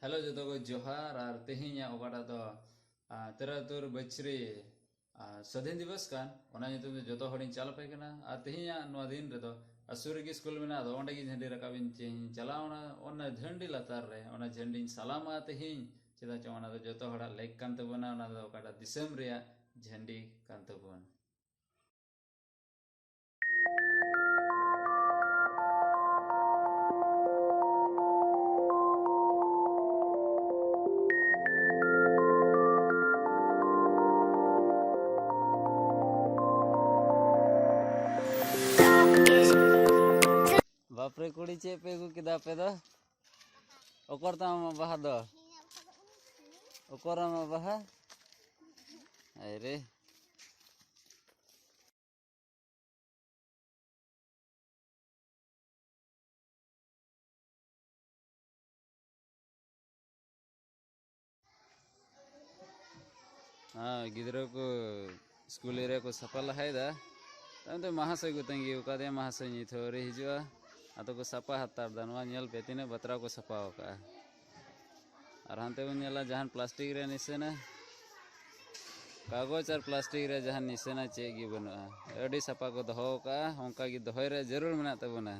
hello जो को जोहार और तेहिं ओकाटा तो 73 बछरी स्वाधीन दिवस कान ओना नितुम जो हड़िन चाल पे कना और तेहिं नोआ दिन रे तो असुर की स्कूल में दो ओंडे की झंडी रकाबिन चेहिं चलावना ओना झंडी लातार रे ओना झंडी सलामा तेहिं चेदा च ओना दो जो हड़ा लेक कान तबना ओना दो ओकाटा दिसम रे झंडी कान तबन बापरे कुड़ी चे पे गु किदा पे दो ओकर ता बाहा दो ओकर बाहा अरे हाँ गिद्रो को स्कूल एरिया को सफल है दा तो महाशय को तंगी उकादे महाशय नहीं थोड़े हिजुआ आतो को सपा हतार दानवा नेल पेतिने बतरा को सपा होका और हांते बन नेला जहान प्लास्टिक रे निसेना कागज और प्लास्टिक रे जहान निसेना चेगी बनुआ एडी सपा को दहो का होंका की दहोय रे जरूर मेना तबना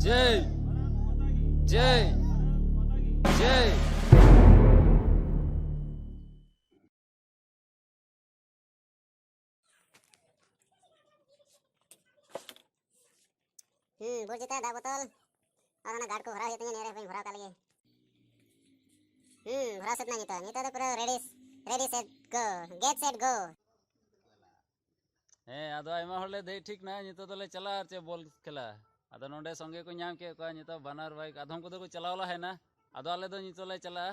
जय जय जय बोल जीता दा बोतल और ना गार्ड को भरा होते हैं नेरे पे भरा कालिए भरा सकना नहीं तो पूरा ready set go get set go आदो आयमा हले दे ठीक ना नितो तो ले चला आर चे बॉल खेला आदो नोंडे संगे को नाम के को नितो बानर बाइक आधम को तो चलावला है ना आदो आले दो नितो ले चला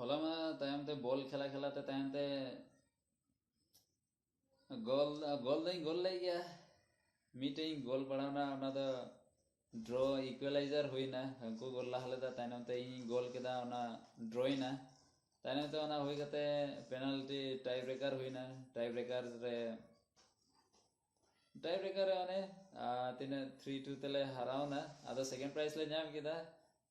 ᱦᱚᱞᱟ ᱢᱟ ᱛᱟᱭᱚᱢ ᱛᱮ ᱵᱚᱞ ᱠᱷᱮᱞᱟ ᱠᱷᱮᱞᱟ ᱛᱮ ᱛᱟᱭᱚᱢ ᱛᱮ ᱜᱳᱞ ᱫᱚᱧ ᱜᱳᱞ ᱞᱮᱫ ᱜᱮᱭᱟ ᱢᱤᱫᱴᱮᱱ ᱤᱧ ᱜᱳᱞ ᱵᱟᱲᱟᱣᱱᱟ ᱚᱱᱟ ᱫᱚ ᱰᱨᱚ ᱤকুয়ালাইজার ᱦᱩᱭᱱᱟ ᱩᱱᱠᱩ ᱜᱳᱞ ᱞᱟᱦᱟ ᱞᱮᱫᱟ ᱛᱟᱭᱱᱚᱢ ᱛᱮ ᱤᱧ ᱜᱳᱞ ᱠᱮᱫᱟ ᱚᱱᱟ ᱰᱨᱚᱭᱮᱱᱟ ᱛᱟᱭᱱᱚᱢ ᱛᱮ ᱚᱱᱟ ᱦᱩᱭ ᱠᱟᱛᱮ ᱯᱮনাल्टी ᱴᱟই ব্রেকার ᱦᱩᱭᱱᱟ ᱴᱟই ᱵᱨᱮᱠᱟর ᱨᱮ ᱚᱱᱮ ᱛᱤᱱᱟᱹᱜ 3-2 ᱛᱮᱞᱮ ᱦᱟᱨᱟᱣᱱᱟ ᱟᱫᱚ ᱥᱮᱠᱮন্ড ᱯᱨᱟইᱡᱽ ᱞᱮ ᱧᱟᱢ ᱠᱮᱫᱟ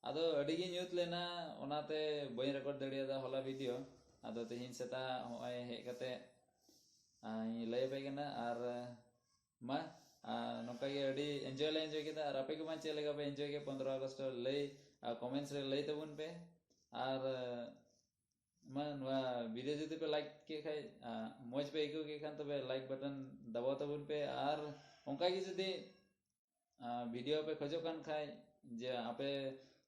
ᱟᱫᱚ ᱟᱹᱰᱤ ᱜᱮ ᱧᱩᱛ ᱞᱮᱱᱟ ᱚᱱᱟᱛᱮ ᱵᱟᱹᱧ ᱨᱮᱠᱚᱨᱰ ᱫᱟᱲᱮᱭᱟᱫᱟ ᱦᱚᱞᱟ ᱵᱷᱤᱰᱤᱭᱳ ᱟᱫᱚ ᱛᱮᱦᱮᱧ ᱥᱮᱛᱟᱜ ᱦᱚᱸᱜᱼᱚᱭ ᱦᱮᱡ ᱠᱟᱛᱮ ᱤᱧ ᱞᱟᱹᱭ ᱟᱯᱮ ᱠᱟᱱᱟ ᱟᱨ ᱢᱟ ᱱᱚᱝᱠᱟ ᱜᱮ ᱟᱹᱰᱤ ᱮᱱᱡᱚᱭ ᱞᱮ ᱮᱱᱡᱚᱭ ᱠᱮᱫᱟ ᱟᱨ ᱟᱯᱮ ᱠᱚ ᱢᱟ ᱪᱮᱫ ᱞᱮᱠᱟ ᱯᱮ ᱮᱱᱡᱚᱭ ᱠᱮᱫᱟ 15 আগস্ট ᱞᱟᱹᱭ ᱠᱚᱢᱮᱱᱴᱥ ᱨᱮ ᱞᱟᱹᱭ ᱛᱟᱵᱚᱱ ᱯᱮ ᱟᱨ ᱢᱟ ᱱᱚᱣᱟ ভিডিও যদি পে লাইক কে খাই মজ পে আইকো কে খান তবে লাইক বাটন দাবাও তাবুন পে আর onka gi jodi video pay খোঁজো কান খাই যে আপে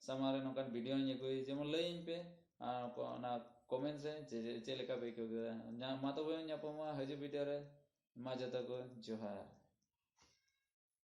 সামারে নকান ভিডিও নি কই যেমন লইন পে না কমেন্টস রে যে যে লেকা পে কো মা তো বই ᱧᱟᱯᱟᱢᱟ ᱦᱟᱡᱩᱜ ᱵᱷᱤᱰᱤᱭᱳ ᱨᱮ ᱢᱟ ᱡᱚᱛᱚ ᱠᱚ ᱡᱚᱦᱟᱨ